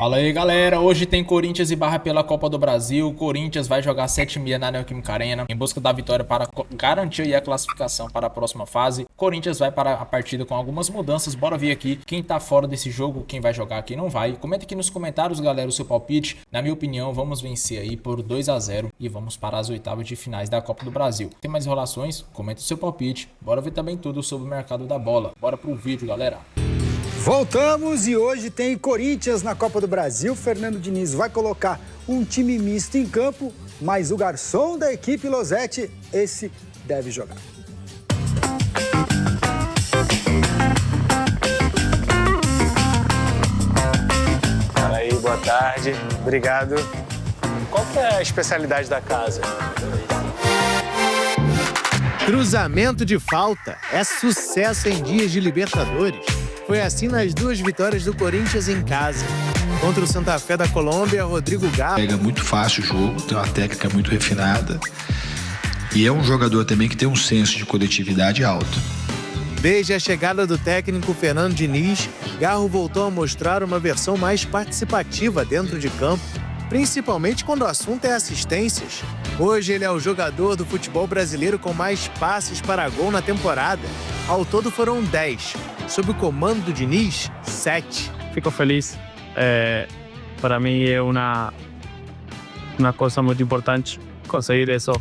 Fala aí, galera, hoje tem Corinthians e Barra pela Copa do Brasil. O Corinthians vai jogar 7h30 na Neoquímica Arena em busca da vitória para garantir a classificação para a próxima fase. O Corinthians vai para a partida com algumas mudanças. Bora ver aqui quem tá fora desse jogo, quem vai jogar, quem não vai. Comenta aqui nos comentários, galera, o seu palpite. Na minha opinião, vamos vencer aí por 2-0 e vamos para as oitavas de finais da Copa do Brasil. Tem mais enrolações? Comenta o seu palpite. Bora ver também tudo sobre o mercado da bola. Bora pro vídeo, galera. Voltamos e hoje tem Corinthians na Copa do Brasil. Fernando Diniz vai colocar um time misto em campo, mas o garçom da equipe Losetti, esse deve jogar. Fala aí, boa tarde. Obrigado. Qual que é a especialidade da casa? Cruzamento de falta é sucesso em dias de Libertadores. Foi assim nas duas vitórias do Corinthians em casa. Contra o Santa Fé da Colômbia, Rodrigo Garro. Pega muito fácil o jogo, tem uma técnica muito refinada. E é um jogador também que tem um senso de coletividade alto. Desde a chegada do técnico Fernando Diniz, Garro voltou a mostrar uma versão mais participativa dentro de campo, principalmente quando o assunto é assistências. Hoje ele é o jogador do futebol brasileiro com mais passes para gol na temporada. Ao todo foram 10. Sob o comando do Diniz, 7. Fico feliz. Para mim é uma coisa muito importante conseguir isso.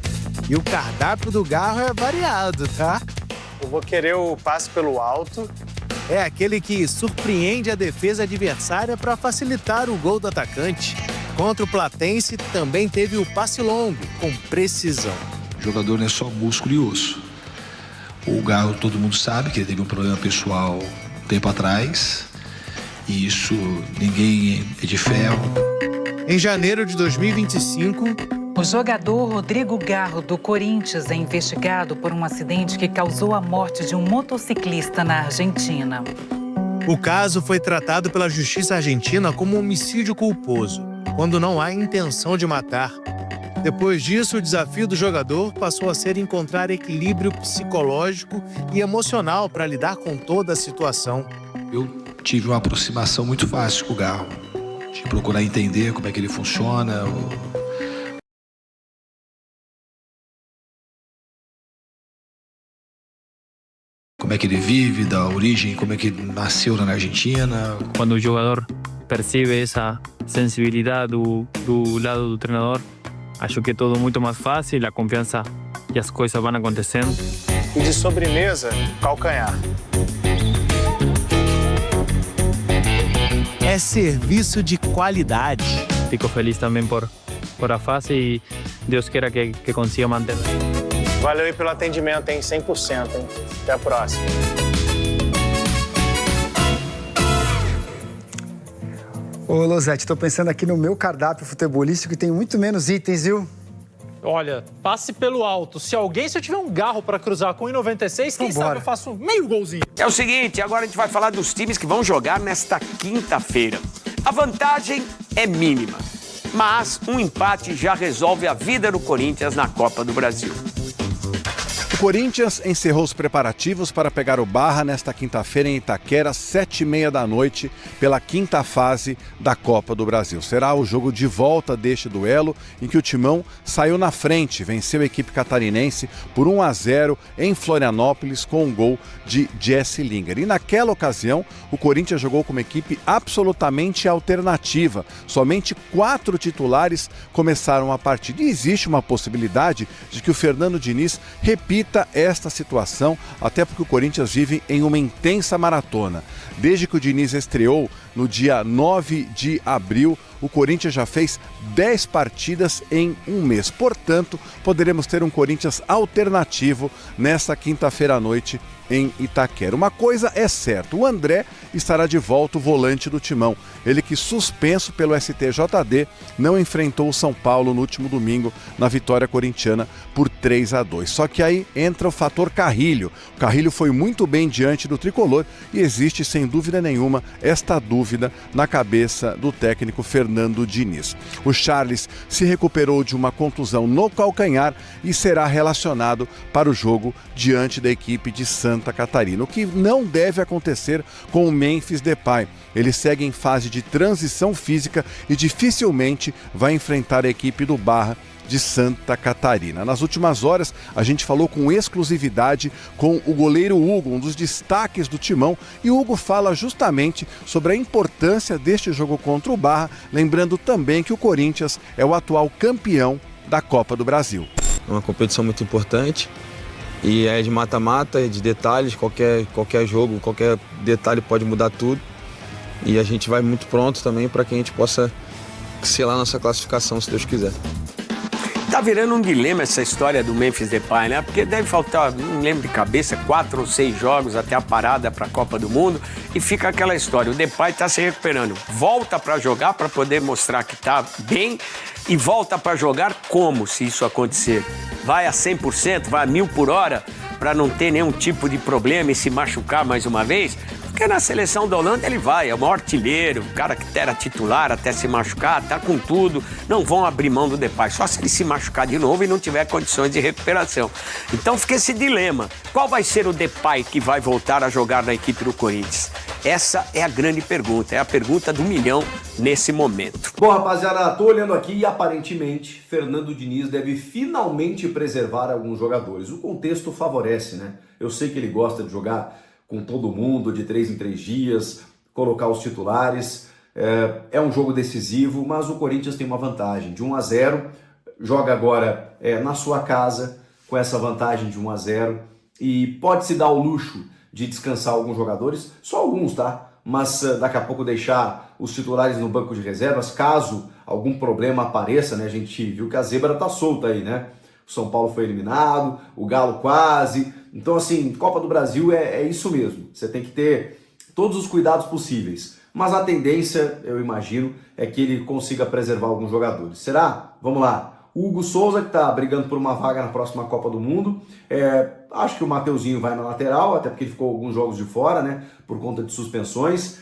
E o cardápio do Garro é variado, tá? Eu vou querer o passe pelo alto. É aquele que surpreende a defesa adversária para facilitar o gol do atacante. Contra o Platense também teve o passe longo, com precisão. O jogador não é só músculo e osso. O Garro, todo mundo sabe que ele teve um problema pessoal um tempo atrás. E isso ninguém é de ferro. Em janeiro de 2025... O jogador Rodrigo Garro, do Corinthians, é investigado por um acidente que causou a morte de um motociclista na Argentina. O caso foi tratado pela Justiça Argentina como um homicídio culposo, quando não há intenção de matar. Depois disso, o desafio do jogador passou a ser encontrar equilíbrio psicológico e emocional para lidar com toda a situação. Eu tive uma aproximação muito fácil com o Garro, de procurar entender como é que ele funciona. Como é que ele vive, da origem, como é que ele nasceu na Argentina. Quando o jogador percebe essa sensibilidade do lado do treinador, acho que é tudo muito mais fácil, a confiança e as coisas vão acontecendo. E de sobremesa, calcanhar. É serviço de qualidade. Fico feliz também por a fase e Deus queira que consiga manter. Valeu aí pelo atendimento, hein? 100%, hein? Até a próxima. Ô, Losetti, tô pensando aqui no meu cardápio futebolístico que tem muito menos itens, viu? Olha, passe pelo alto. Se eu tiver um Garro para cruzar com 1,96, quem sabe eu faço meio golzinho. É o seguinte, agora a gente vai falar dos times que vão jogar nesta quinta-feira. A vantagem é mínima, mas um empate já resolve a vida do Corinthians na Copa do Brasil. O Corinthians encerrou os preparativos para pegar o Barra nesta quinta-feira em Itaquera, 7h30 da noite, pela quinta fase da Copa do Brasil. Será o jogo de volta deste duelo, em que o Timão saiu na frente, venceu a equipe catarinense por 1-0 em Florianópolis com um gol de Jesse Lingard. E naquela ocasião, o Corinthians jogou com uma equipe absolutamente alternativa. Somente 4 titulares começaram a partida. E existe uma possibilidade de que o Fernando Diniz repita esta situação, até porque o Corinthians vive em uma intensa maratona. Desde que o Diniz estreou no dia 9 de abril, o Corinthians já fez 10 partidas em um mês. Portanto, poderemos ter um Corinthians alternativo nessa quinta-feira à noite em Itaquera. Uma coisa é certa, o André estará de volta, o volante do Timão. Ele que, suspenso pelo STJD, não enfrentou o São Paulo no último domingo na vitória corintiana por 3-2. Só que aí entra o fator Carrilho. O Carrilho foi muito bem diante do tricolor e existe, sem dúvida nenhuma, esta dúvida na cabeça do técnico Fernando Diniz. O Charles se recuperou de uma contusão no calcanhar e será relacionado para o jogo diante da equipe de Santos Santa Catarina, o que não deve acontecer com o Memphis Depay. Ele segue em fase de transição física e dificilmente vai enfrentar a equipe do Barra de Santa Catarina. Nas últimas horas, a gente falou com exclusividade com o goleiro Hugo, um dos destaques do Timão, e o Hugo fala justamente sobre a importância deste jogo contra o Barra, lembrando também que o Corinthians é o atual campeão da Copa do Brasil. É uma competição muito importante e é de mata-mata, é de detalhes, qualquer jogo, qualquer detalhe pode mudar tudo, e a gente vai muito pronto também para que a gente possa selar nossa classificação, se Deus quiser. Tá virando um dilema essa história do Memphis Depay, né? Porque deve faltar, não lembro de cabeça, 4 ou 6 jogos até a parada para a Copa do Mundo e fica aquela história. O Depay tá se recuperando, volta para jogar para poder mostrar que tá bem e volta para jogar como, se isso acontecer? Vai a 100%, vai a 1000 por hora para não ter nenhum tipo de problema e se machucar mais uma vez? Porque na seleção da Holanda ele vai, é o maior artilheiro, o cara que era titular até se machucar, tá com tudo, não vão abrir mão do Depay, só se ele se machucar de novo e não tiver condições de recuperação. Então fica esse dilema, qual vai ser o Depay que vai voltar a jogar na equipe do Corinthians? Essa é a grande pergunta, é a pergunta do milhão nesse momento. Bom, rapaziada, tô olhando aqui e aparentemente Fernando Diniz deve finalmente preservar alguns jogadores. O contexto favorece, né? Eu sei que ele gosta de jogar com todo mundo, de 3 em 3 dias, colocar os titulares. É um jogo decisivo, mas o Corinthians tem uma vantagem de 1-0, joga agora na sua casa com essa vantagem de 1-0 e pode se dar o luxo de descansar alguns jogadores, só alguns, tá? Mas daqui a pouco deixar os titulares no banco de reservas, caso algum problema apareça, né? A gente viu que a zebra tá solta aí, né? O São Paulo foi eliminado, o Galo quase. Então, assim, Copa do Brasil é isso mesmo. Você tem que ter todos os cuidados possíveis. Mas a tendência, eu imagino, é que ele consiga preservar alguns jogadores. Será? Vamos lá. O Hugo Souza, que está brigando por uma vaga na próxima Copa do Mundo. Acho que o Mateuzinho vai na lateral, até porque ele ficou alguns jogos de fora, né? Por conta de suspensões.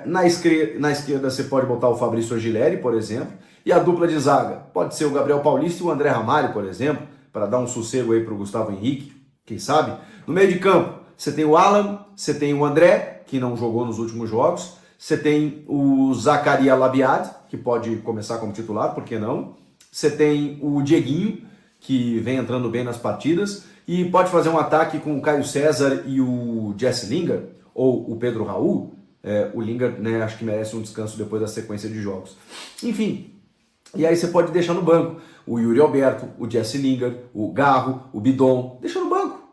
Na esquerda você pode botar o Fabrício Aguilera, por exemplo. E a dupla de zaga pode ser o Gabriel Paulista e o André Ramalho, por exemplo, para dar um sossego aí para o Gustavo Henrique, quem sabe. No meio de campo, você tem o Alan, você tem o André, que não jogou nos últimos jogos, você tem o Zaccaria Labiad, que pode começar como titular, por que não? Você tem o Dieguinho, que vem entrando bem nas partidas, e pode fazer um ataque com o Caio César e o Jesse Lingard, ou o Pedro Raul. O Lingard, né, acho que merece um descanso depois da sequência de jogos. Enfim, e aí você pode deixar no banco o Yuri Alberto, o Jesse Lingard, o Garro, o Bidon. Deixa no banco.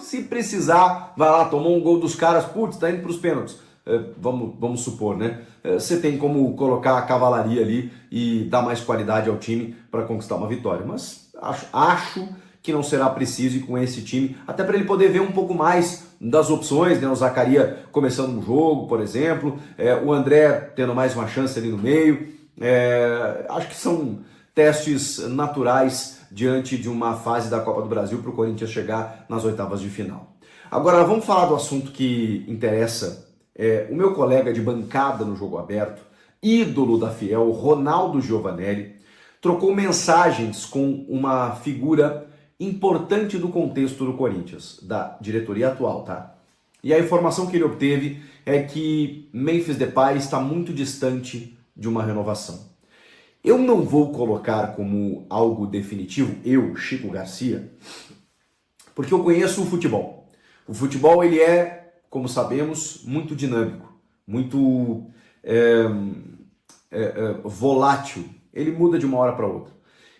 Se precisar, vai lá, tomou um gol dos caras, putz, tá indo para os pênaltis. Vamos supor, né? Você tem como colocar a cavalaria ali e dar mais qualidade ao time para conquistar uma vitória. Mas acho que não será preciso ir com esse time, até para ele poder ver um pouco mais das opções, né? O Zaccaria começando um jogo, por exemplo, o André tendo mais uma chance ali no meio. Acho que são testes naturais diante de uma fase da Copa do Brasil para o Corinthians chegar nas oitavas de final. Agora vamos falar do assunto que interessa. O meu colega de bancada no Jogo Aberto, ídolo da Fiel, Ronaldo Giovanelli, trocou mensagens com uma figura importante do contexto do Corinthians, da diretoria atual, tá? E a informação que ele obteve é que Memphis Depay está muito distante de uma renovação. Eu não vou colocar como algo definitivo, eu, Chico Garcia, porque eu conheço o futebol. O futebol, ele é, como sabemos, muito dinâmico, muito volátil. Ele muda de uma hora para outra.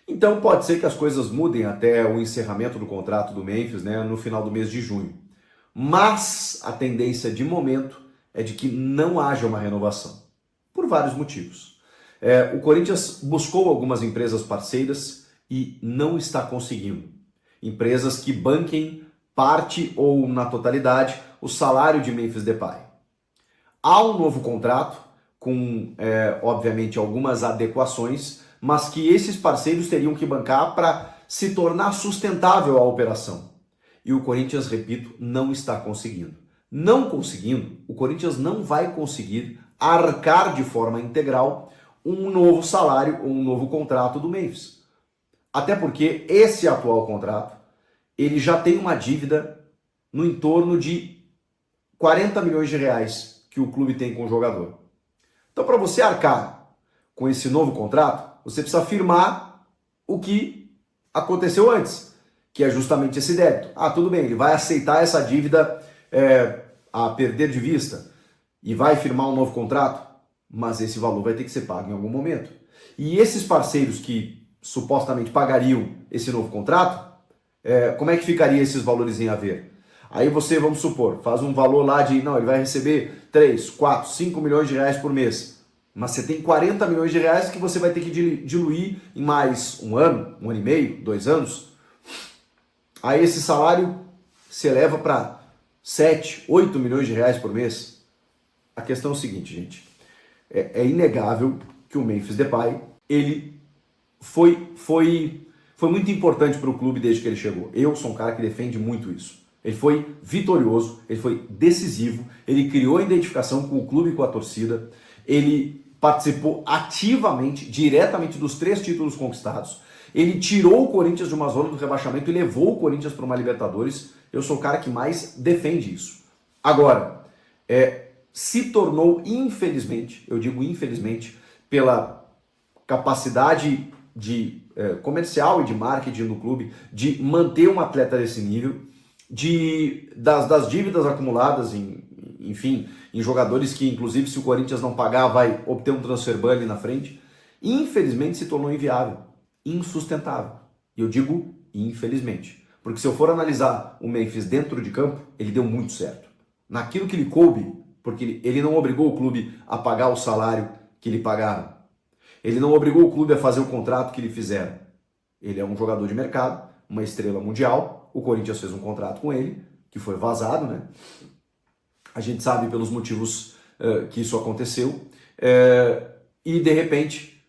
Então pode ser que as coisas mudem até o encerramento do contrato do Memphis, né, no final do mês de junho. Mas a tendência de momento é de que não haja uma renovação, por vários motivos. O Corinthians buscou algumas empresas parceiras e não está conseguindo. Empresas que banquem parte ou na totalidade o salário de Memphis Depay. Há um novo contrato com, obviamente, algumas adequações, mas que esses parceiros teriam que bancar para se tornar sustentável a operação. E o Corinthians, repito, não está conseguindo. Não conseguindo, o Corinthians não vai conseguir arcar de forma integral um novo salário ou um novo contrato do Memphis. Até porque esse atual contrato, ele já tem uma dívida no entorno de 40 milhões de reais que o clube tem com o jogador. Então, para você arcar com esse novo contrato, você precisa firmar o que aconteceu antes, que é justamente esse débito. Ah, tudo bem, ele vai aceitar essa dívida a perder de vista e vai firmar um novo contrato, mas esse valor vai ter que ser pago em algum momento. E esses parceiros que supostamente pagariam esse novo contrato, como é que ficaria esses valores em haver? Aí você, vamos supor, faz um valor lá de, não, ele vai receber 3, 4, 5 milhões de reais por mês. Mas você tem 40 milhões de reais que você vai ter que diluir em mais um ano e meio, 2 anos. Aí esse salário se eleva para 7, 8 milhões de reais por mês. A questão é o seguinte, gente. É inegável que o Memphis Depay, ele foi muito importante para o clube desde que ele chegou. Eu sou um cara que defende muito isso. Ele foi vitorioso, ele foi decisivo, ele criou a identificação com o clube e com a torcida, ele participou ativamente, diretamente dos 3 títulos conquistados, ele tirou o Corinthians de uma zona do rebaixamento e levou o Corinthians para uma Libertadores. Eu sou o cara que mais defende isso. Agora, se tornou, infelizmente, eu digo infelizmente, pela capacidade comercial e de marketing do clube, de manter um atleta desse nível, das dívidas acumuladas em jogadores que, inclusive, se o Corinthians não pagar, vai obter um transfer ban ali na frente, infelizmente se tornou inviável, insustentável. E eu digo infelizmente, porque se eu for analisar o Memphis dentro de campo, ele deu muito certo. Naquilo que lhe coube, porque ele não obrigou o clube a pagar o salário que lhe pagaram. Ele não obrigou o clube a fazer o contrato que lhe fizeram. Ele é um jogador de mercado, uma estrela mundial. O Corinthians fez um contrato com ele, que foi vazado, né? A gente sabe pelos motivos que isso aconteceu. E, de repente,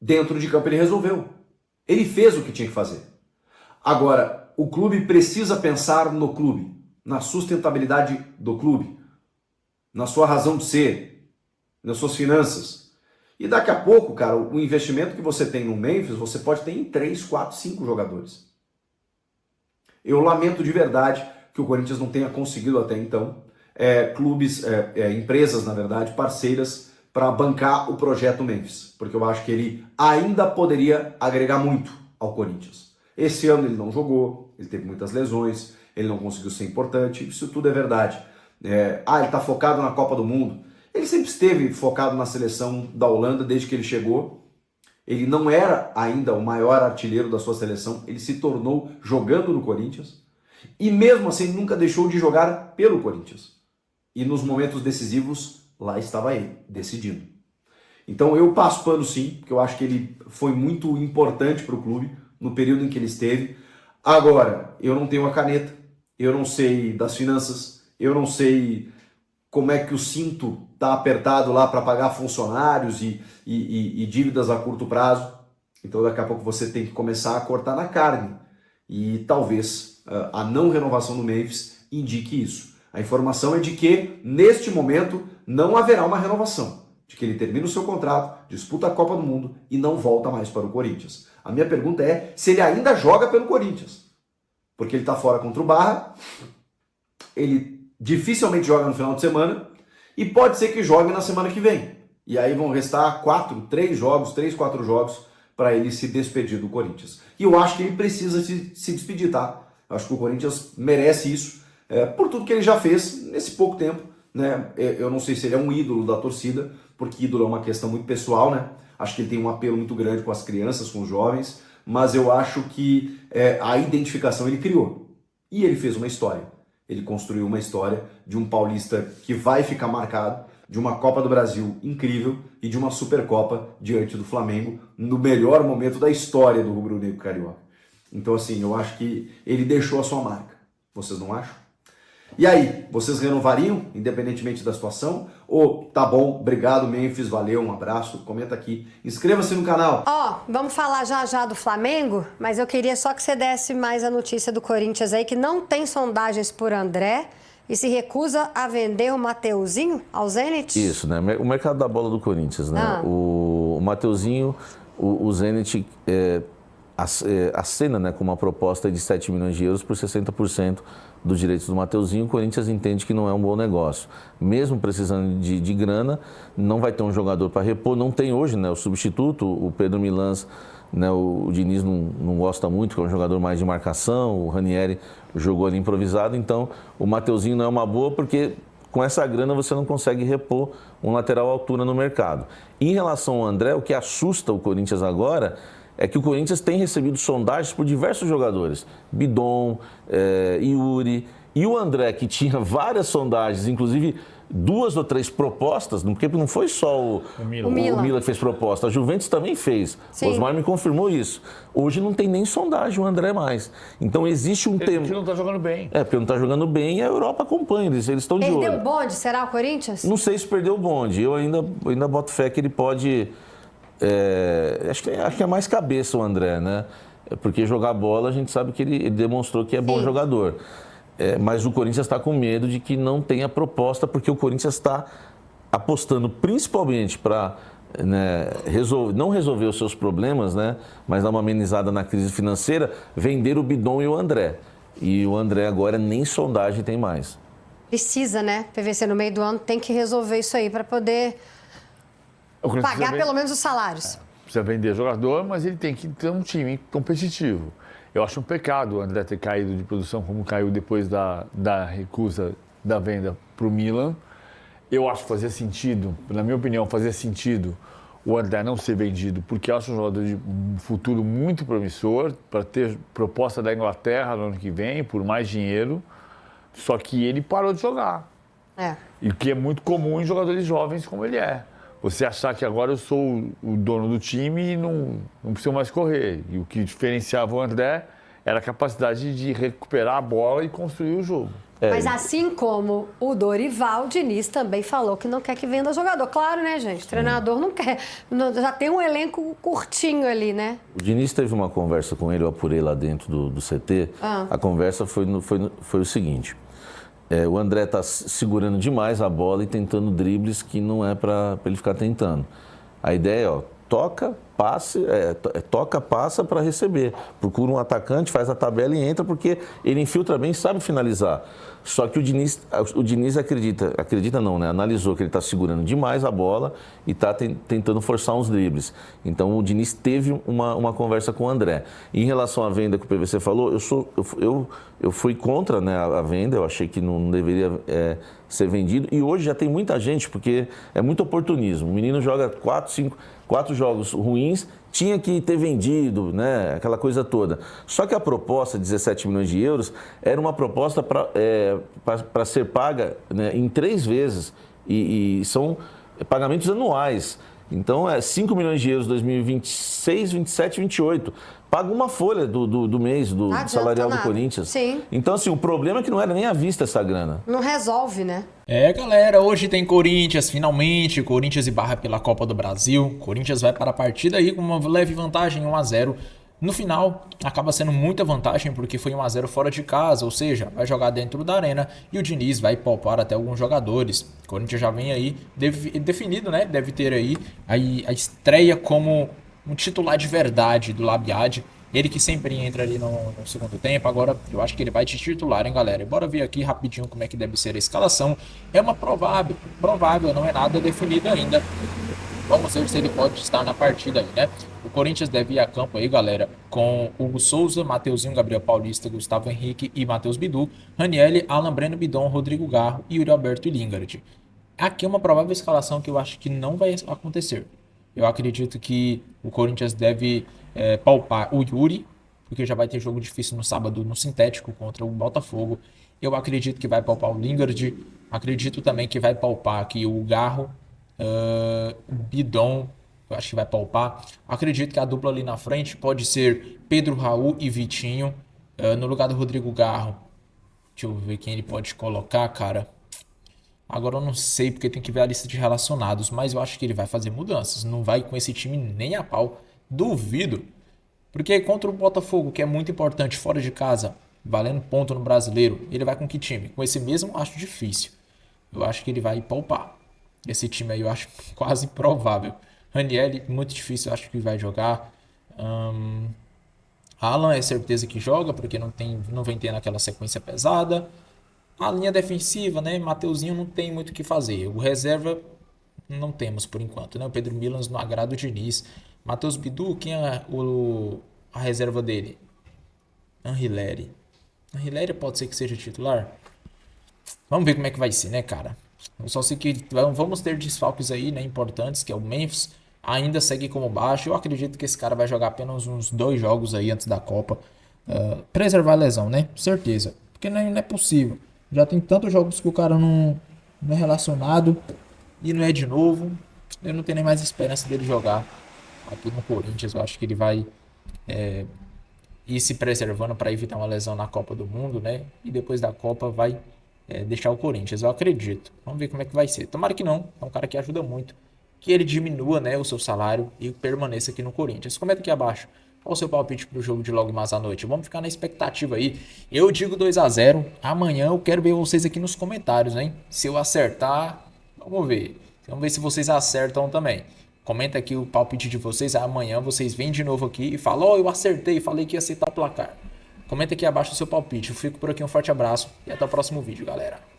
dentro de campo ele resolveu. Ele fez o que tinha que fazer. Agora, o clube precisa pensar no clube, na sustentabilidade do clube, na sua razão de ser, nas suas finanças. E daqui a pouco, cara, o investimento que você tem no Memphis, você pode ter em 3, 4, 5 jogadores. Eu lamento de verdade que o Corinthians não tenha conseguido até então empresas, na verdade, parceiras para bancar o projeto Memphis, porque eu acho que ele ainda poderia agregar muito ao Corinthians. Esse ano ele não jogou, ele teve muitas lesões, ele não conseguiu ser importante, isso tudo é verdade. Ele está focado na Copa do Mundo. Ele sempre esteve focado na seleção da Holanda desde que ele chegou. Ele não era ainda o maior artilheiro da sua seleção, ele se tornou jogando no Corinthians. E mesmo assim, ele nunca deixou de jogar pelo Corinthians. E nos momentos decisivos, lá estava ele, decidindo. Então eu passo pano sim, porque eu acho que ele foi muito importante para o clube no período em que ele esteve. Agora, eu não tenho a caneta, eu não sei das finanças, eu não sei como é que o cinto está apertado lá para pagar funcionários e dívidas a curto prazo. Então daqui a pouco você tem que começar a cortar na carne. E talvez a não renovação do Memphis indique isso. A informação é de que, neste momento, não haverá uma renovação. De que ele termina o seu contrato, disputa a Copa do Mundo e não volta mais para o Corinthians. A minha pergunta é se ele ainda joga pelo Corinthians. Porque ele está fora contra o Barra, ele dificilmente joga no final de semana e pode ser que jogue na semana que vem. E aí vão restar 3, 4 jogos para ele se despedir do Corinthians. E eu acho que ele precisa se despedir, tá? Eu acho que o Corinthians merece isso, por tudo que ele já fez nesse pouco tempo, né? Eu não sei se ele é um ídolo da torcida, porque ídolo é uma questão muito pessoal, né? Acho que ele tem um apelo muito grande com as crianças, com os jovens, mas eu acho que a identificação ele criou. E ele fez uma história. Ele construiu uma história de um paulista que vai ficar marcado, de uma Copa do Brasil incrível e de uma Supercopa diante do Flamengo, no melhor momento da história do rubro-negro carioca. Então, assim, eu acho que ele deixou a sua marca. Vocês não acham? E aí, vocês renovariam, independentemente da situação? Ou, tá bom, obrigado, Memphis, valeu, um abraço, comenta aqui. Inscreva-se no canal. Vamos falar já do Flamengo, mas eu queria só que você desse mais a notícia do Corinthians aí, que não tem sondagens por André e se recusa a vender o Mateuzinho ao Zenit. Isso, né? O mercado da bola do Corinthians, né? O Mateuzinho, o Zenit acena, né, com uma proposta de 7 milhões de euros por 60% dos direitos do Mateuzinho. O Corinthians entende que não é um bom negócio. Mesmo precisando de grana, não vai ter um jogador para repor. Não tem hoje, né, o substituto, o Pedro Milans, né, o Diniz não gosta muito, que é um jogador mais de marcação. O Ranieri jogou ali improvisado. Então, o Mateuzinho não é uma boa porque com essa grana você não consegue repor um lateral à altura no mercado. Em relação ao André, o que assusta o Corinthians agora é que o Corinthians tem recebido sondagens por diversos jogadores. Bidon, Yuri. E o André, que tinha várias sondagens, inclusive 2 ou 3 propostas, porque não foi só o Milan que fez proposta, a Juventus também fez. Sim. O Osmar me confirmou isso. Hoje não tem nem sondagem o André mais. Então existe um tempo... Porque não está jogando bem. Porque não está jogando bem e a Europa acompanha eles estão de olho. Perdeu o bonde, será o Corinthians? Não sei se perdeu o bonde. Eu ainda boto fé que ele pode... acho que é mais cabeça o André, né? Porque jogar bola a gente sabe que ele demonstrou que é bom jogador. Mas o Corinthians está com medo de que não tenha proposta, porque o Corinthians está apostando principalmente para não resolver os seus problemas, né? Mas dar uma amenizada na crise financeira, vender o Bidon e o André. E o André agora nem sondagem tem mais. Precisa, né? PVC no meio do ano tem que resolver isso aí para poder pagar pelo menos os salários. Precisa vender jogador, mas ele tem que ter um time competitivo. Eu acho um pecado o André ter caído de produção como caiu depois da recusa da venda para o Milan. Eu acho que fazia sentido, na minha opinião, fazia sentido o André não ser vendido, porque eu acho um jogador de um futuro muito promissor para ter proposta da Inglaterra no ano que vem, por mais dinheiro, só que ele parou de jogar. E que é muito comum em jogadores jovens como ele é. Você achar que agora eu sou o dono do time e não preciso mais correr. E o que diferenciava o André era a capacidade de recuperar a bola e construir o jogo. Mas assim como o Dorival, o Diniz também falou que não quer que venda jogador. Claro, né, gente? O treinador não quer. Já tem um elenco curtinho ali, né? O Diniz teve uma conversa com ele, eu apurei lá dentro do CT. A conversa foi o seguinte. O André está segurando demais a bola e tentando dribles que não é para ele ficar tentando. A ideia é, toca, passa para receber. Procura um atacante, faz a tabela e entra, porque ele infiltra bem e sabe finalizar. Só que o Diniz acredita não, né? Analisou que ele está segurando demais a bola e está tentando forçar uns dribles. Então o Diniz teve uma conversa com o André. E em relação à venda que o PVC falou, eu fui contra, né, a venda, eu achei que não deveria ser vendido. E hoje já tem muita gente, porque é muito oportunismo. O menino joga 4 jogos ruins, tinha que ter vendido, né, aquela coisa toda. Só que a proposta de 17 milhões de euros era uma proposta para ser paga, né, em 3 vezes. E são pagamentos anuais. Então, 5 milhões de euros em 2026, 27, 28. Paga uma folha do mês, do salarial do Corinthians. Sim. Então, assim, o problema é que não era nem à vista essa grana. Não resolve, né? Galera, hoje tem Corinthians, finalmente. Corinthians e Barra pela Copa do Brasil. Corinthians vai para a partida aí com uma leve vantagem, 1-0. No final, acaba sendo muita vantagem porque foi 1-0 fora de casa, ou seja, vai jogar dentro da arena e o Diniz vai poupar até alguns jogadores. O Corinthians já vem aí definido, né? Deve ter aí a estreia como um titular de verdade do Labiad. Ele que sempre entra ali no segundo tempo. Agora eu acho que ele vai de titular, hein, galera? E bora ver aqui rapidinho como é que deve ser a escalação. É uma provável, não é nada definido ainda. Vamos ver se ele pode estar na partida aí, né? O Corinthians deve ir a campo aí, galera, com Hugo Souza, Mateuzinho, Gabriel Paulista, Gustavo Henrique e Matheus Bidu, Ranieri, Alan Breno, Bidon, Rodrigo Garro e Yuri Alberto e Lingard. Aqui é uma provável escalação que eu acho que não vai acontecer. Eu acredito que o Corinthians deve poupar o Yuri, porque já vai ter jogo difícil no sábado no sintético contra o Botafogo. Eu acredito que vai poupar o Lingard, acredito também que vai poupar aqui o Garro, o Bidon, eu acho que vai poupar. Acredito que a dupla ali na frente pode ser Pedro Raul e Vitinho, no lugar do Rodrigo Garro. Deixa eu ver quem ele pode colocar, cara. Agora eu não sei, porque tem que ver a lista de relacionados, mas eu acho que ele vai fazer mudanças. Não vai com esse time nem a pau. Duvido. Porque contra o Botafogo, que é muito importante fora de casa, valendo ponto no Brasileiro, ele vai com que time? Com esse mesmo, acho difícil. Eu acho que ele vai poupar. Esse time aí eu acho quase provável. Ranieri, muito difícil, eu acho que vai jogar. Alan é certeza que joga, porque não vem tendo aquela sequência pesada. A linha defensiva, né? Mateuzinho não tem muito o que fazer. O reserva não temos por enquanto, né? O Pedro Milans no agrado do Diniz. Matheus Bidu, quem é a reserva dele? Anrileri. Anrileri pode ser que seja titular? Vamos ver como é que vai ser, né, cara? Eu só sei que vamos ter desfalques aí, né, importantes, que é o Memphis. Ainda segue como baixo. Eu acredito que esse cara vai jogar apenas uns 2 jogos aí antes da Copa. Preservar a lesão, né? Certeza. Porque não é possível. Já tem tantos jogos que o cara não é relacionado. E não é de novo. Eu não tenho nem mais esperança dele jogar aqui no Corinthians. Eu acho que ele vai ir se preservando para evitar uma lesão na Copa do Mundo, né? E depois da Copa vai deixar o Corinthians. Eu acredito. Vamos ver como é que vai ser. Tomara que não. É um cara que ajuda muito. Que ele diminua, né, o seu salário e permaneça aqui no Corinthians. Comenta aqui abaixo qual o seu palpite pro jogo de logo mais à noite. Vamos ficar na expectativa aí. Eu digo 2-0. Amanhã eu quero ver vocês aqui nos comentários, hein? Se eu acertar, vamos ver. Vamos ver se vocês acertam também. Comenta aqui o palpite de vocês. Amanhã vocês vêm de novo aqui e falam: eu acertei, falei que ia acertar o placar. Comenta aqui abaixo o seu palpite. Eu fico por aqui, um forte abraço e até o próximo vídeo, galera.